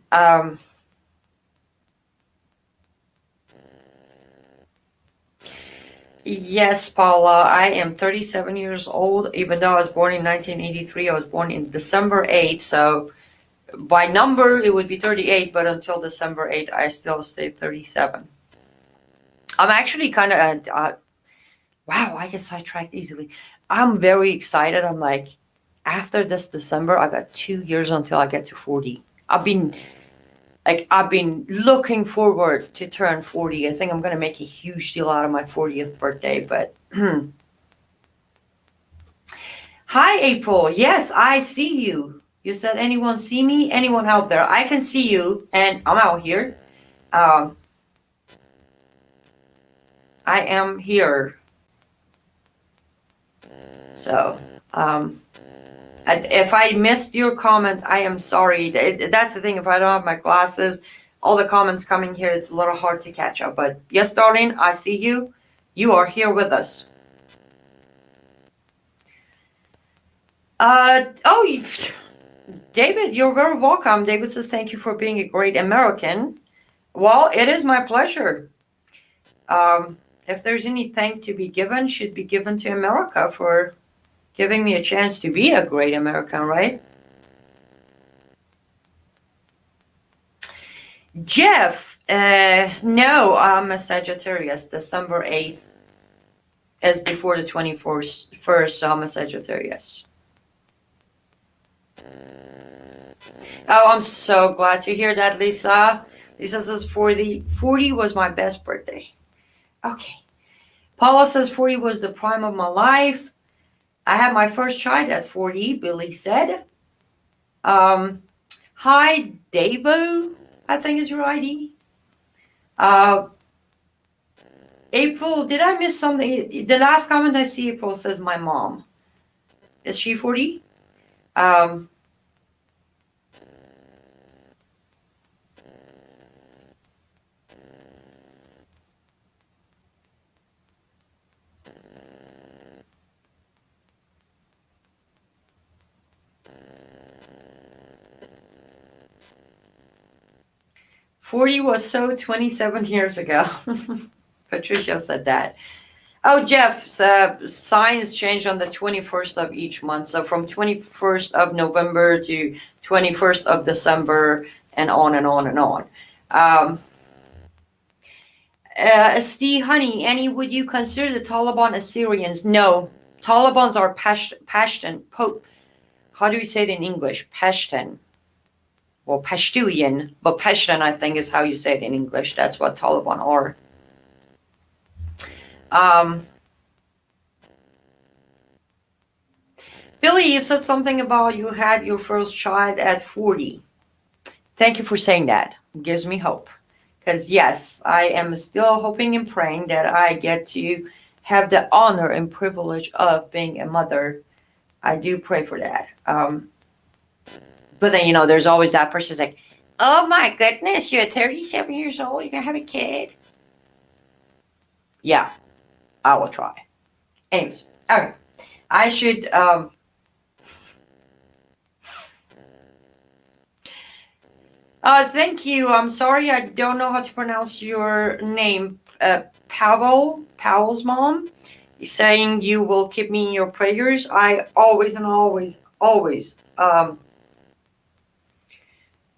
yes, Paula, I am 37 years old. Even though I was born in 1983, I was born in December 8th. So by number, it would be 38, but until December 8th, I still stayed 37. I'm actually kind of, wow, I get sidetracked easily. I'm very excited. I'm like, after this December, I got 2 years until I get to 40. I've been looking forward to turn 40. I think I'm going to make a huge deal out of my 40th birthday, but Hi, April. Yes, I see you. You said anyone see me? Anyone out there? I can see you, and I'm out here. Um, I am here. So, um, if I missed your comment, I am sorry. That's the thing. If I don't have my glasses, all the comments coming here, it's a little hard to catch up. But yes, darling, I see you. You are here with us. Oh, David, you're very welcome. David says, thank you for being a great American. Well, it is my pleasure. If there's anything to be given, should be given to America for giving me a chance to be a great American, right? Jeff, no, I'm a Sagittarius. December 8th is before the 21st, so I'm a Sagittarius. Oh, I'm so glad to hear that, Lisa. Lisa says 40 was my best birthday. Okay. Paula says 40 was the prime of my life. I had my first child at 40, Billy said. Hi, Davo, I think is your ID. April, did I miss something? The last comment I see, April says my mom. Is she 40? 40 was so 27 years ago. Patricia said that. Oh, Jeff, signs change on the 21st of each month. So from 21st of November to 21st of December and on and on and on. Steve Honey, Annie, would you consider the Taliban Assyrians? No. Talibans are Pashtun. How do you say it in English? Pashtun. Well, Pashtuyan, but Pashtun, I think, is how you say it in English. That's what Taliban are. Billy, you said something about you had your first child at 40. Thank you for saying that. It gives me hope. Because, yes, I am still hoping and praying that I get to have the honor and privilege of being a mother. I do pray for that. But then, there's always that person who's like, oh my goodness, you're 37 years old, you're going to have a kid? Yeah, I will try. Anyways, okay. I should, thank you. I'm sorry, I don't know how to pronounce your name. Powell's mom is saying you will keep me in your prayers. I always and always, always,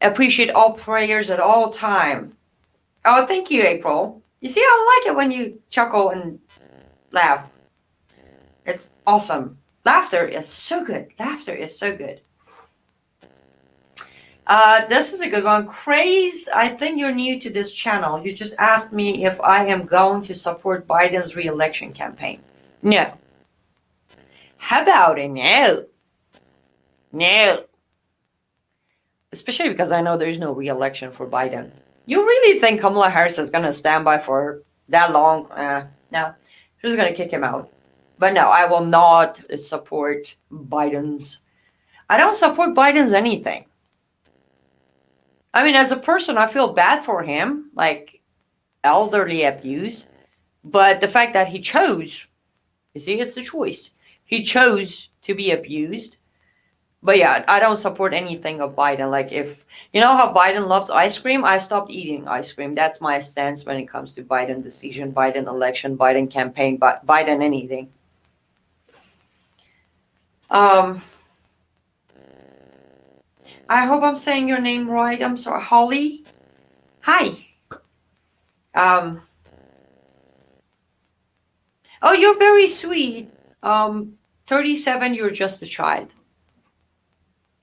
appreciate all prayers at all time. Oh, thank you, April. You see, I like it when you chuckle and laugh. It's awesome. Laughter is so good. Laughter is so good. This is a good one. Crazed, I think you're new to this channel. You just asked me if I am going to support Biden's re-election campaign. No. How about it? No. No. Especially because I know there's no re-election for Biden. You really think Kamala Harris is going to stand by for that long? No. She's going to kick him out. But no, I will not support Biden's. I don't support Biden's anything. I mean, as a person, I feel bad for him, like elderly abuse. But the fact that he chose, you see, it's a choice. He chose to be abused. But yeah, I don't support anything of Biden. Like if, you know how Biden loves ice cream? I stopped eating ice cream. That's my stance when it comes to Biden decision, Biden election, Biden campaign, Biden anything. I hope I'm saying your name right. I'm sorry. Holly? Hi. Oh, you're very sweet. 37, you're just a child.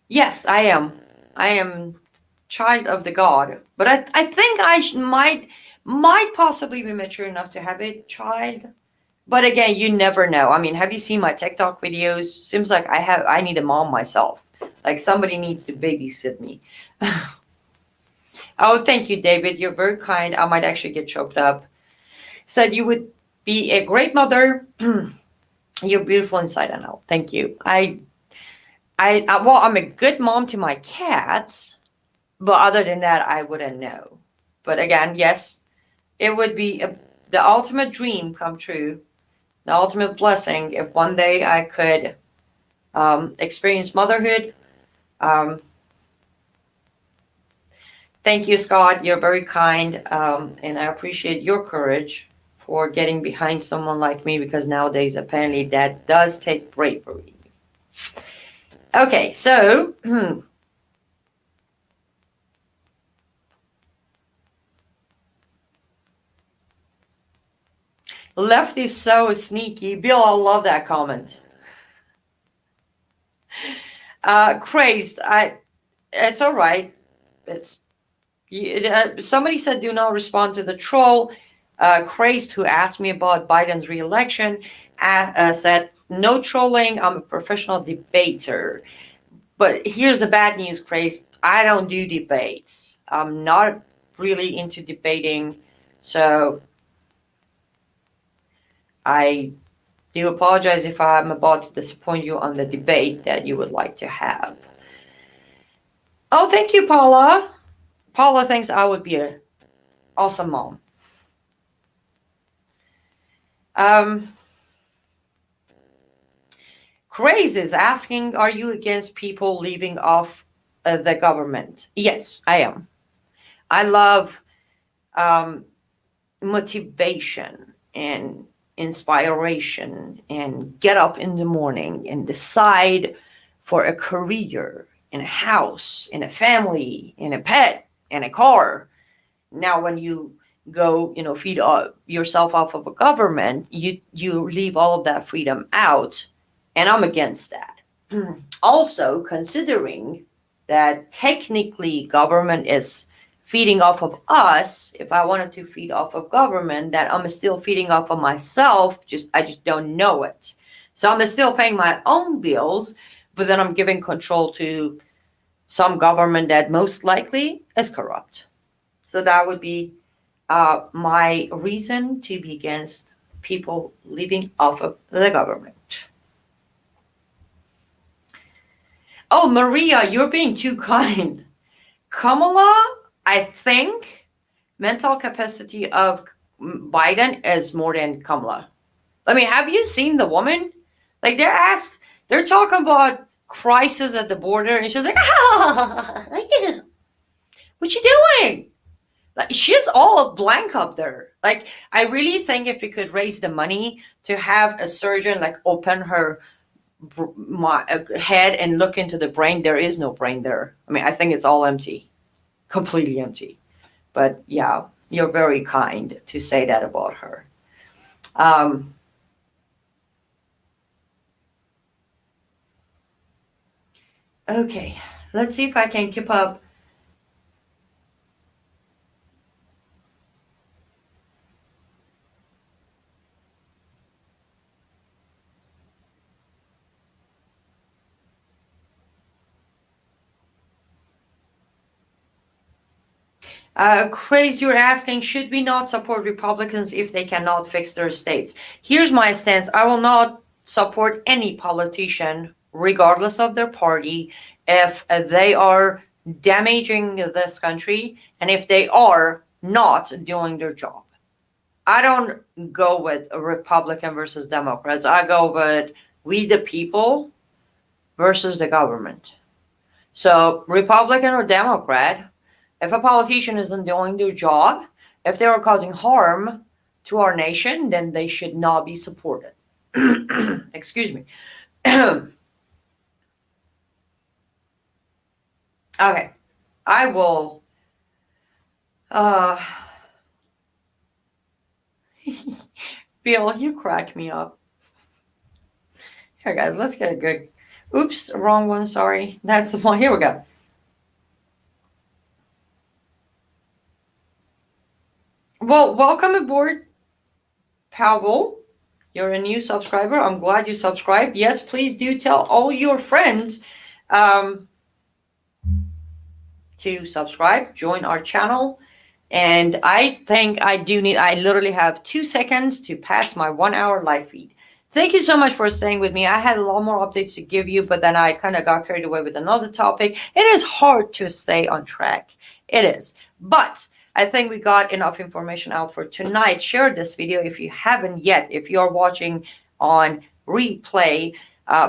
Yes, I am. I am child of the God. But I think I might possibly be mature enough to have a child. But again, you never know. I mean, have you seen my TikTok videos? Seems like I need a mom myself. Like somebody needs to babysit me. Oh, thank you, David. You're very kind. I might actually get choked up. Said you would be a great mother. You're beautiful inside and out. Thank you. Well, I'm a good mom to my cats, but other than that, I wouldn't know. But again, yes, it would be the ultimate dream come true, the ultimate blessing if one day I could experience motherhood. Um, Thank you, Scott. You're very kind, and I appreciate your courage for getting behind someone like me because nowadays apparently that does take bravery. Okay, so left is so sneaky. Bill, I love that comment. Crazed, it's all right. It's somebody said do not respond to the troll. Crazed, who asked me about Biden's reelection, said no trolling. I'm a professional debater. But here's the bad news, Crazed. I don't do debates. I'm not really into debating, so I do apologize if I'm about to disappoint you on the debate that you would like to have. Oh, thank you, Paula. Paula thinks I would be an awesome mom. Um, Craze is asking, are you against people leaving off the government? Yes, I am. I love um, motivation and inspiration and get up in the morning and decide for a career in a house, in a family, in a pet, in a car. Now, when you go, feed yourself off of a government, you leave all of that freedom out, and I'm against that. Also, considering that technically government is feeding off of us, if I wanted to feed off of government, that I'm still feeding off of myself. I just don't know it. So I'm still paying my own bills, but then I'm giving control to some government that most likely is corrupt. So that would be my reason to be against people living off of the government. Oh, Maria, you're being too kind. Kamala, I think mental capacity of Biden is more than Kamala. I mean, have you seen the woman? Like they're talking about crisis at the border, and she's like, yeah, what you doing? Like she's all blank up there. Like I really think if we could raise the money to have a surgeon like open her head and look into the brain, there is no brain there. I mean, I think it's all empty, completely empty. But yeah, you're very kind to say that about her. Um, okay, let's see if I can keep up. Craze, you're asking, should we not support Republicans if they cannot fix their states? Here's my stance. I will not support any politician, regardless of their party, if they are damaging this country and if they are not doing their job. I don't go with a Republican versus Democrats. I go with we the people versus the government. So, Republican or Democrat, if a politician isn't doing their job, if they are causing harm to our nation, then they should not be supported. Excuse me. Okay, I will. Uh, Bill, you crack me up. Here, guys, let's get a good. Oops, wrong one. Sorry, that's the one. Here we go. Well, welcome aboard, Pavel. You're a new subscriber. I'm glad you subscribed. Yes, please do tell all your friends um, to subscribe, join our channel. And I think I literally have 2 seconds to pass my 1 hour live feed. Thank you so much for staying with me. I had a lot more updates to give you, but then I kind of got carried away with another topic. It is hard to stay on track. It is. But I think we got enough information out for tonight. Share this video if you haven't yet. If you're watching on replay,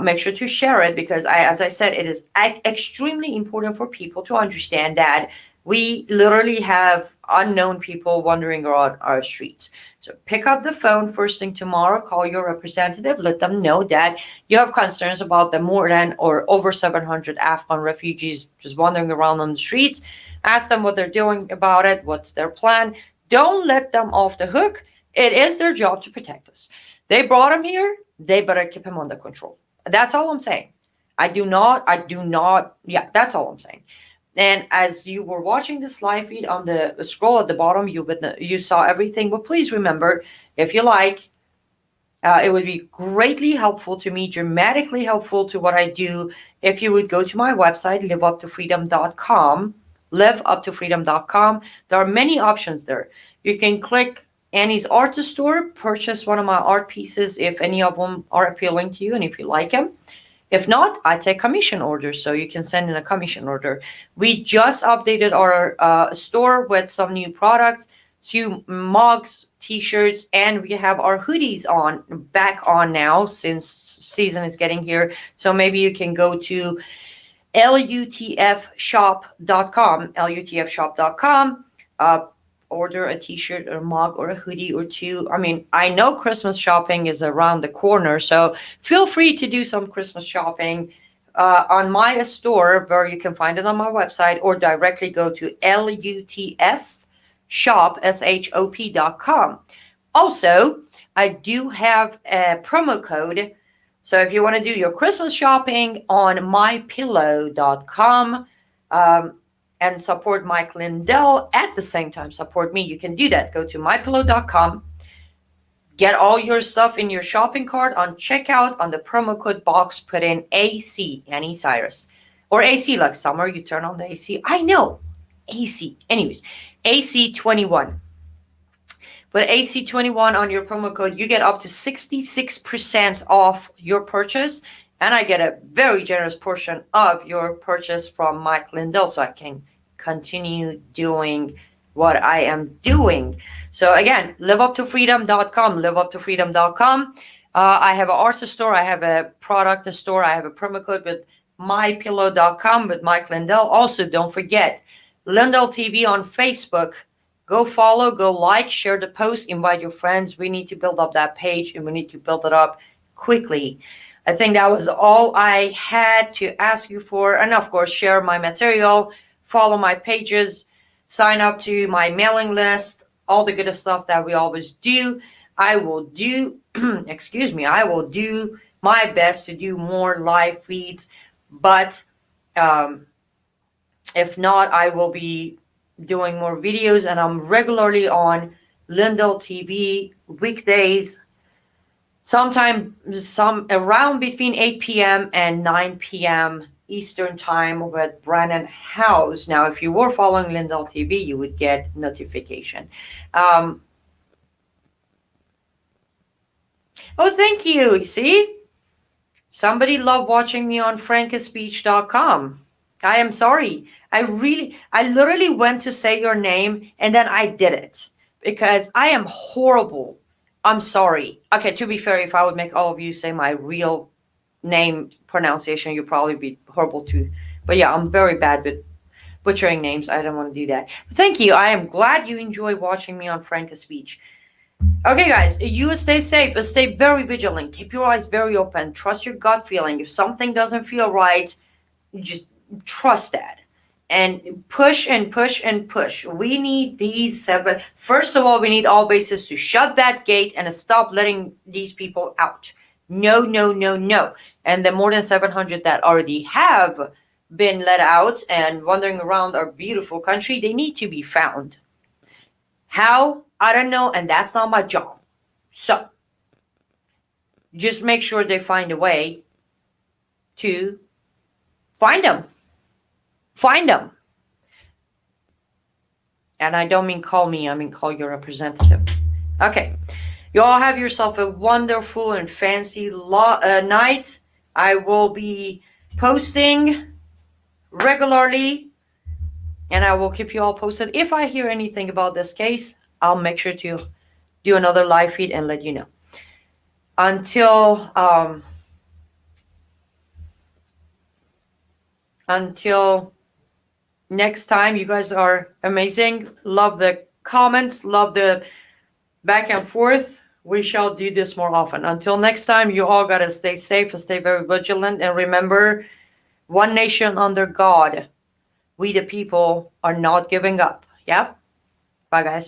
make sure to share it because, as I said, it is extremely important for people to understand that we literally have unknown people wandering around our streets. So pick up the phone first thing tomorrow, call your representative, let them know that you have concerns about the more than or over 700 Afghan refugees just wandering around on the streets. Ask them what they're doing about it, what's their plan. Don't let them off the hook. It is their job to protect us. They brought him here, they better keep him under control. That's all I'm saying. Yeah, that's all I'm saying. And as you were watching this live feed on the scroll at the bottom, you saw everything. But please remember, if you like, it would be greatly helpful to me, dramatically helpful to what I do, if you would go to my website, liveuptofreedom.com. Liveuptofreedom.com. There are many options there. You can click Annie's Art Store, purchase one of my art pieces if any of them are appealing to you and if you like them. If not, I take commission orders, so you can send in a commission order. We just updated our store with some new products, few mugs, t-shirts, and we have our hoodies back on now since season is getting here. So maybe you can go to lutfshop.com, order a t-shirt or a mug or a hoodie or two. I mean, I know Christmas shopping is around the corner, so feel free to do some Christmas shopping on my store, where you can find it on my website, or directly go to lutfshop.com. Also, I do have a promo code. So if you want to do your Christmas shopping on mypillow.com, and support Mike Lindell at the same time, support me, you can do that. Go to mypillow.com, get all your stuff in your shopping cart. On checkout, on the promo code box, put in AC, Annie Cyrus. Or AC, like summer, you turn on the AC. I know, AC. Anyways, AC21. Put AC21 on your promo code. You get up to 66% off your purchase. And I get a very generous portion of your purchase from Mike Lindell, so I can continue doing what I am doing. So again, liveuptofreedom.com, liveuptofreedom.com. I have an art store, I have a product store, I have a promo code with mypillow.com with Mike Lindell. Also, don't forget, Lindell TV on Facebook. Go follow, go like, share the post, invite your friends. We need to build up that page, and we need to build it up quickly. I think that was all I had to ask you for. And of course, share my material, follow my pages, sign up to my mailing list, all the good stuff that we always do. I will do, I will do my best to do more live feeds. But if not, I will be doing more videos, and I'm regularly on Lindell TV weekdays, sometime around between 8 p.m. and 9 p.m. Eastern time with Brandon House. Now, if you were following Lindell TV, you would get notification. Oh, thank you. You see? Somebody loved watching me on frankispeech.com. I am sorry. I literally went to say your name and then I did it because I am horrible. I'm sorry. Okay, to be fair, if I would make all of you say my real name pronunciation, you'd probably be horrible too. But yeah, I'm very bad with butchering names. I don't want to do that. But thank you. I am glad you enjoy watching me on Frank Speech. Okay, guys, you stay safe. Stay very vigilant. Keep your eyes very open. Trust your gut feeling. If something doesn't feel right, just trust that. And push and push and push. We need these 7. First of all, we need all bases to shut that gate and stop letting these people out. No, no, no, no. And the more than 700 that already have been let out and wandering around our beautiful country, they need to be found. How? I don't know, and that's not my job. So, just make sure they find a way to find them. Find them. And I don't mean call me, I mean call your representative. Okay. You all have yourself a wonderful and fancy night. I will be posting regularly, and I will keep you all posted. If I hear anything about this case, I'll make sure to do another live feed and let you know. Until next time, you guys are amazing. Love the comments, love the back and forth. We shall do this more often. Until next time, you all gotta stay safe and stay very vigilant. And remember, one nation under God. We the people are not giving up. Yep. Bye, guys.